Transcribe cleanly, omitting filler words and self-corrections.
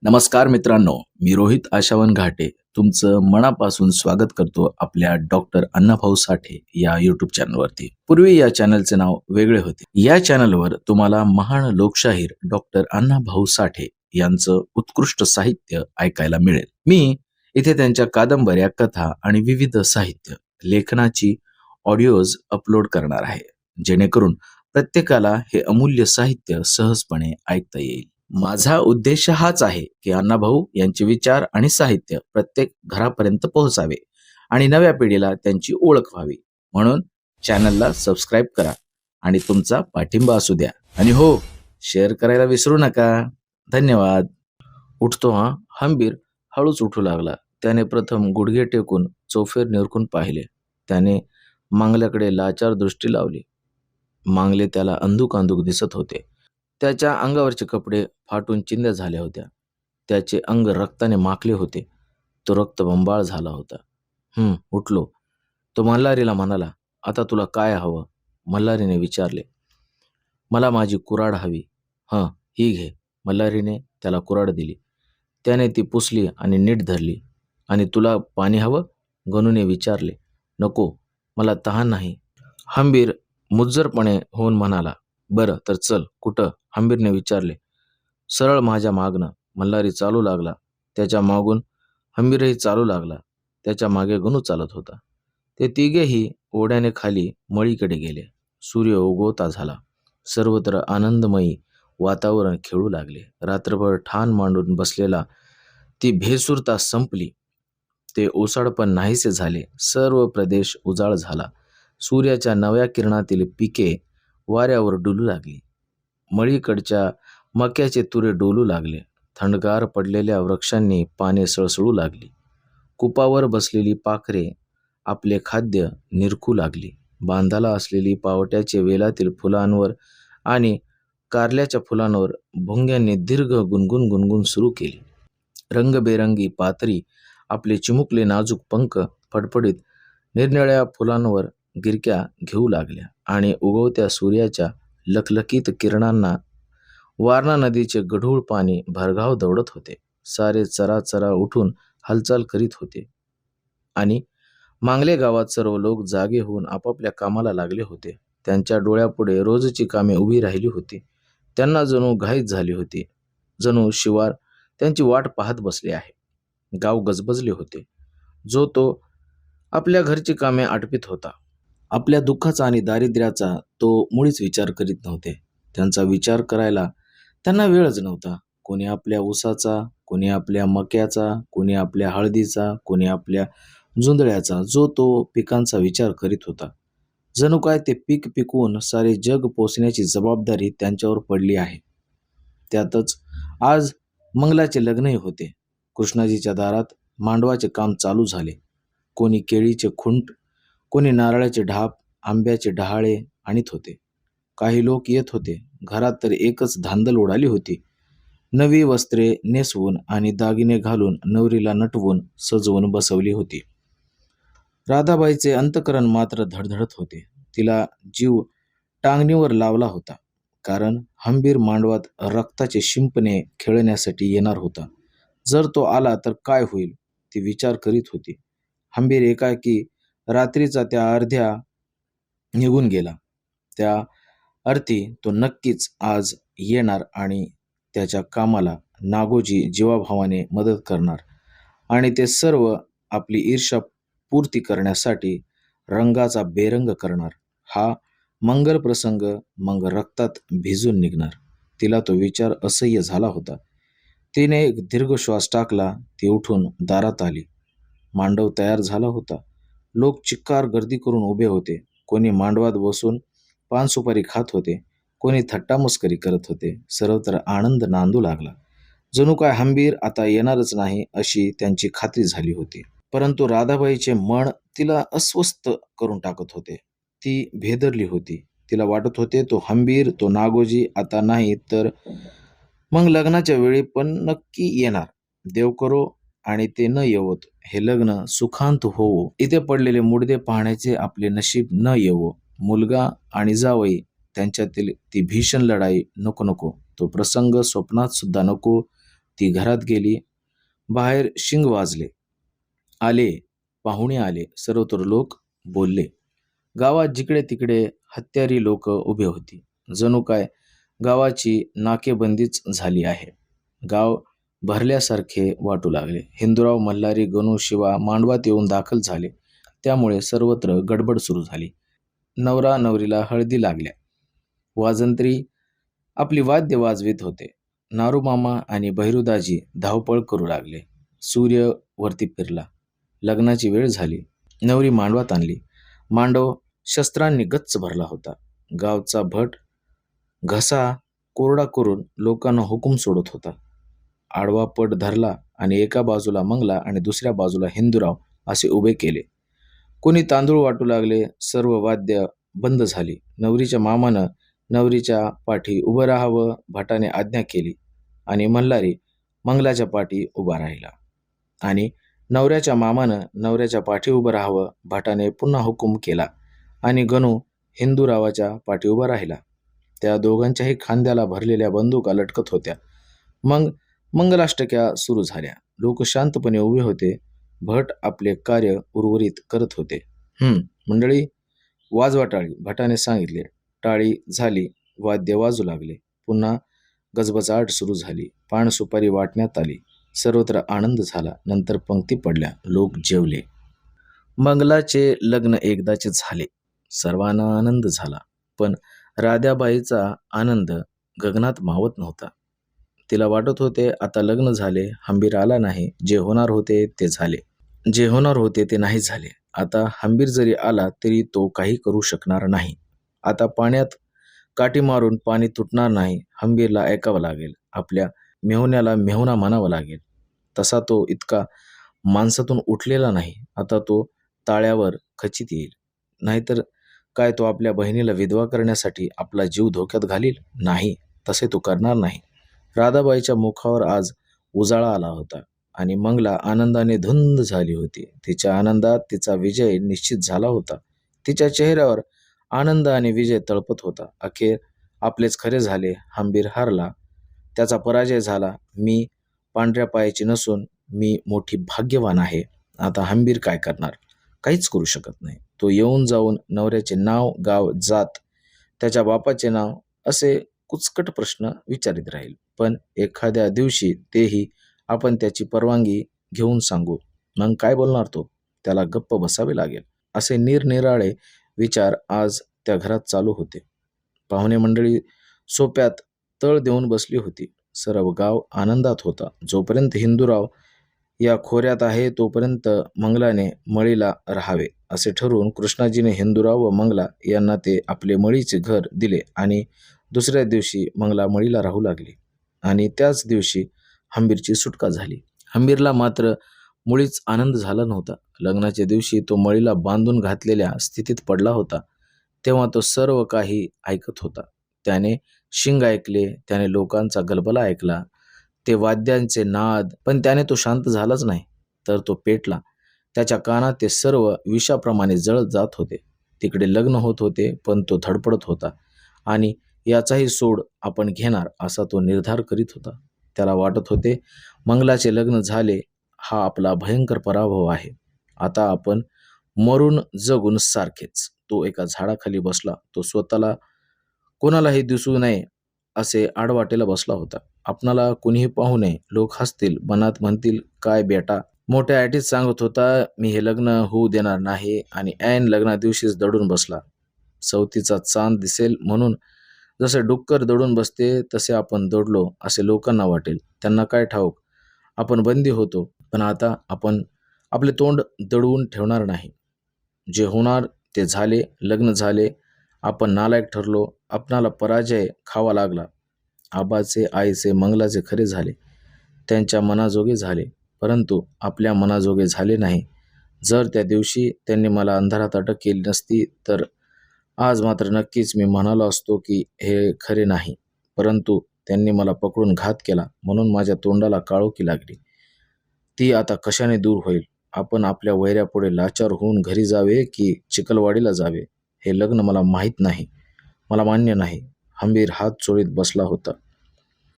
नमस्कार मित्रांनो, मी रोहित आशावन घाटे तुमचं मनापासून स्वागत करतो आपल्या डॉक्टर अण्णाभाऊ साठे या युट्यूब चॅनलवरती. पूर्वी या चॅनलचे नाव वेगळे होते. या चॅनलवर तुम्हाला महान लोकशाहीर डॉक्टर अण्णाभाऊ साठे यांचं उत्कृष्ट साहित्य ऐकायला मिळेल. मी इथे त्यांच्या कादंबऱ्या, कथा आणि विविध साहित्य लेखनाची ऑडिओज अपलोड करणार आहे, जेणेकरून प्रत्येकाला हे अमूल्य साहित्य सहजपणे ऐकता येईल. माझा उद्देश हाच आहे की अण्णाभाऊ यांचे विचार आणि साहित्य प्रत्येक घरापर्यंत पोहोचावे आणि नव्या पिढीला त्यांची ओळख व्हावी. म्हणून चॅनलला सबस्क्राईब करा आणि तुमचा पाठिंबा असू द्या. आणि हो, शेअर करायला विसरू नका. धन्यवाद. उठतो हा. हंबीर हळूच उठू लागला. त्याने प्रथम गुडघे टेकून चौफेर निरखून पाहिले. त्याने मांगल्याकडे लाचार दृष्टी लावली. मांगले त्याला अंधुक अंधुक दिसत होते. त्याच्या अंगावरचे कपडे फाटून चिंध्या झाल्या होत्या. त्याचे अंग रक्ताने माखले होते. तो रक्तबंबाळ झाला होता. उठलो. तो मल्हारीला म्हणाला, आता तुला काय हवं? मल्हारीने विचारले. मला माझी कुऱ्हाड हवी. ही घे. मल्हारीने त्याला कुऱ्हाड दिली. त्याने ती पुसली आणि नीट धरली. आणि तुला पाणी हवं? गणूने विचारले. नको, मला तहान नाही. हंबीर मुज्जरपणे होऊन म्हणाला. बरं तर चल. कुठं? हंबीरने विचारले. सरळ माझ्या मागणं. मल्हारी चालू लागला. त्याच्या मागून हंबीरही चालू लागला. त्याच्या मागे गणू चालत होता. ते तिघेही ओढ्याने खाली मळीकडे गेले. सूर्य उगवता झाला. सर्वत्र आनंदमयी वातावरण खेळू लागले. रात्रभर ठाण मांडून बसलेला ती भेसूरता संपली. ते ओसाडपण नाहीसे झाले. सर्व प्रदेश उजाळ झाला. सूर्याच्या नव्या किरणातील पिके वाऱ्यावर डुलू लागली. मळीकडच्या मक्याचे तुरे डोलू लागले. थंडगार पडलेल्या वृक्षांनी पाने सळसळू लागली. कुपावर बसलेली पाखरे आपले खाद्य निरखू लागली. बांधाला असलेली पावट्याचे वेलातील फुलांवर आणि कारल्याच्या फुलांवर भुंग्यांनी दीर्घ गुणगुण गुणगुण सुरू केली. रंगबेरंगी पातरी आपले चिमुकले नाजूक पंख फडफडीत निरनिळ्या फुलांवर गिरक्या घेऊ लागल्या आणि उगवत्या सूर्याच्या लखलखीत किरणांना वारणा नदीचे गढूळ पाणी भरधाव दौडत होते. सारे चराचरा उठून हालचाल करीत होते आणि मांगले गावात सर्व लोक जागे होऊन आपापल्या कामाला लागले होते. त्यांच्या डोळ्यापुढे रोजची कामे उभी राहिली होती. त्यांना जणू घाईच झाली होती. जणू शिवार त्यांची वाट पाहत बसले आहे. गाव गजबजले होते. जो तो आपल्या घरची कामे आटपीत होता. आपल्या दुःखाचा आणि दारिद्र्याचा तो मुळीच विचार करीत नव्हते. त्यांचा विचार करायला त्यांना वेळच नव्हता. कोणी आपल्या ऊसाचा, कोणी आपल्या मक्याचा, कोणी आपल्या हळदीचा, कोणी आपल्या जुंधळ्याचा, जो तो पिकांचा विचार करीत होता. जणू काय ते पीक पिकवून सारे जग पोसण्याची जबाबदारी त्यांच्यावर पडली आहे. त्यातच आज मंगलाचे लग्नही होते. कृष्णाजीच्या दारात मांडवाचे काम चालू झाले. कोणी केळीचे खुंट, कोणी नारळाचे ढाप, आंब्याचे डहाळे आणीत होते. काही लोक येत होते. घरात तर एकच धांदल उडाली होती. नवी वस्त्रे नेसवून आणि दागिने घालून नवरीला नटवून सजवून बसवली होती. राधाबाईचे अंतकरण मात्र धडधडत होते. तिला जीव टांगणीवर लावला होता. कारण हंबीर मांडवात रक्ताचे शिंपणे खेळण्यासाठी येणार होता. जर तो आला तर काय होईल, ती विचार करीत होती. हंबीर एकाएकी रात्रीचा त्या अर्ध्या निघून गेला. त्या अर्थी तो नक्कीच आज येणार आणि त्याच्या कामाला नागोजी जीवाभावाने मदत करणार आणि ते सर्व आपली ईर्ष्या पूर्ती करण्यासाठी रंगाचा बेरंग करणार. हा मंगल प्रसंग मग रक्तात भिजून निघणार. तिला तो विचार असह्य झाला होता. तिने एक दीर्घ श्वास टाकला. ती उठून दारात आली. मांडव तयार झाला होता. लोक चिक्कार गर्दी करून उभे होते. कोणी मांडवात बसून पान सुपारी खात होते. कोणी थट्टामस्करी करत होते. सर्वत्र आनंद नांदू लागला. जणू काय हंबीर आता येणारच नाही अशी त्यांची खात्री झाली होती. परंतु राधाबाईचे मन तिला अस्वस्थ करून टाकत होते. ती भेदरली होती. तिला वाटत होते तो हंबीर, तो नागोजी आता नाही तर मग लग्नाच्या वेळी पण नक्की येणार. देव करो आणि ते न येवोत. हे लग्न सुखांत होवो. इथे पडलेले मुडदे पाहण्याचे आपले नशीब न येवो. मुलगा आणि जावई त्यांच्यातील ती भीषण लढाई नको नको. तो प्रसंग स्वप्नात सुद्धा नको. ती घरात गेली. बाहेर शिंग वाजले. आले, पाहुणे आले. सर्वत्र लोक बोलले. गावात जिकडे तिकडे हत्यारी लोक उभे होती. जणू काय गावाची नाकेबंदीच झाली आहे. गाव भरल्यासारखे वाटू लागले. हिंदूराव, मल्हारी, गणू, शिवा मांडवात येऊन दाखल झाले. त्यामुळे सर्वत्र गडबड सुरू झाली. नवरा नवरीला हळदी लागल्या. वाजंत्री आपली वाद्य वाजवीत होते. नारूमामा आणि बहिरुदाजी धावपळ करू लागले. सूर्य वरती फिरला. लग्नाची वेळ झाली. नवरी मांडवात आणली. मांडव शस्त्रांनी गच्च भरला होता. गावचा भट घसा कोरडा करून लोकांना हुकूम सोडत होता. आडवा पट धरला आणि एका बाजूला मंगला आणि दुसऱ्या बाजूला हिंदूराव असे उभे केले. कोणी तांदूळ वाटू लागले. सर्व वाद्य बंद झाली. नवरीच्या मामानं नवरीच्या पाठी उभं राहावं भटाने आज्ञा केली आणि मल्हारी मंगलाच्या पाठी उभा राहिला आणि नवऱ्याच्या मामानं नवऱ्याच्या पाठी उभं राहावं भटाने पुन्हा हुकूम केला आणि गणू हिंदूरावाच्या पाठी उभा राहिला. त्या दोघांच्याही खांद्याला भरलेल्या बंदुका लटकत होत्या. मग मंगलाष्टक्या सुरू झाल्या. लोक शांतपणे उभे होते. भट आपले कार्य उर्वरित करत होते. मंडळी, वाजवा टाळी, भटाने सांगितले. टाळी झाली. वाद्य वाजू लागले. पुन्हा गजबजाट सुरू झाली. पान सुपारी वाटण्यात आली. सर्वत्र आनंद झाला. नंतर पंक्ती पडल्या. लोक जेवले. मंगलाचे लग्न एकदाचे झाले. सर्वांना आनंद झाला. पण राधाबाईचा आनंद गगनात मावत नव्हता. तिला वाटत होते आता लग्न झाले. हंबीर आला नाही. जे होणार होते ते झाले. जे होणार होते ते नाही झाले. आता हंबीर जरी आला तरी तो काही करू शकणार नाही. आता पाण्यात काठी मारून पाणी तुटणार नाही. हंबीरला ऐकावं लागेल. आपल्या मेहुण्याला मेहुणा म्हणावं लागेल. तसा तो इतका माणसातून उठलेला नाही. आता तो ताळ्यावर खचित येईल. नाहीतर काय तो आपल्या बहिणीला विधवा करण्यासाठी आपला जीव धोक्यात घालील? नाही, तसे तो करणार नाही. राधाबाईच्या मुखावर आज उजाळा आला होता आणि मंगला आनंदाने धुंद झाली होती. तिच्या आनंदात तिचा विजय निश्चित झाला होता. तिच्या चेहऱ्यावर आनंद आणि विजय तळपत होता. अखेर आपलेच खरे झाले. हंबीर हारला. त्याचा पराजय झाला. मी पांढऱ्या पायाची नसून मी मोठी भाग्यवान आहे. आता हंबीर काय करणार? काहीच करू शकत नाही. तो येऊन जाऊन नवऱ्याचे नाव, गाव, जात, त्याच्या बापाचे नाव असे कुचकट प्रश्न विचारित राहील. पण एखाद्या दिवशी तेही आपण त्याची परवानगी घेऊन सांगू. मग काय बोलणार तो? त्याला गप्प बसावे लागेल. असे निरनिराळे विचार आज त्या घरात चालू होते. पाहुणे मंडळी सोप्यात तळ देऊन बसली होती. सर्व गाव आनंदात होता. जोपर्यंत हिंदूराव या खोऱ्यात आहे तोपर्यंत मंगलाने मळीला राहावे असे ठरवून कृष्णाजीने हिंदूराव व मंगला यांना ते आपले मळीचे घर दिले आणि दुसऱ्या दिवशी मंगला मळीला राहू लागली आणि त्याच दिवशी हंबीरची सुटका झाली. हंबीरला मात्र मुळीच आनंद झाला नव्हता. लग्नाच्या दिवशी तो मळीला बांधून घातलेल्या स्थितीत पडला होता. तेव्हा तो सर्व काही ऐकत होता. त्याने शिंग ऐकले. त्याने लोकांचा गलबला ऐकला. ते वाद्यांचे नाद. पण त्याने तो शांत झालाच नाही. तर तो पेटला. त्याच्या कानात ते सर्व विषाप्रमाणे जळत जात होते. तिकडे लग्न होत होते पण तो धडपडत होता आणि याचाही सोड आपण घेणार असा तो निर्धार करीत होता. त्याला वाटत होते मंगलाचे लग्न झाले हा आपला भयंकर पराभव आहे. आता आपण मरून जगून सारखेच. तो एका झाडाखाली बसला. तो स्वतःला कोणालाही दिसू नये असे आडवाटेला बसला होता. आपणाला कुणीही पाहू नये. लोक हसतील. मनात म्हणतील काय बेटा मोठ्या आटीत सांगत होता मी हे लग्न होऊ देणार नाही आणि ऐन लग्ना दिवशीच दडून बसला. सवतीचा चांद दिसेल म्हणून जसे डुक्कर दडून बसते तसे आपण दडलो असे लोकांना वाटेल. त्यांना काय ठाऊक आपण बंदी होतो. पण आता आपण आपले तोंड दडवून ठेवणार नाही. जे होणार ते झाले. लग्न झाले. आपण नालायक ठरलो. आपणाला पराजय खावा लागला. आबाचे, आईचे, मंगलाचे खरे झाले. त्यांच्या मनाजोगे झाले. परंतु आपल्या मनाजोगे झाले नाही. जर त्या दिवशी त्यांनी मला अंधारात अटक केली नसती तर आज मात्र नक्कीच मी म्हणालो असतो की हे खरे नाही. परंतु त्यांनी मला पकडून घात केला म्हणून माझ्या तोंडाला काळोखी लागली. ती आता कशाने दूर होईल? आपण आपल्या वैऱ्यापुढे लाचार होऊन घरी जावे की चिखलवाडीला जावे हे लग्न मला माहीत नाही. मला मान्य नाही. हंबीर हात चोळीत बसला होता.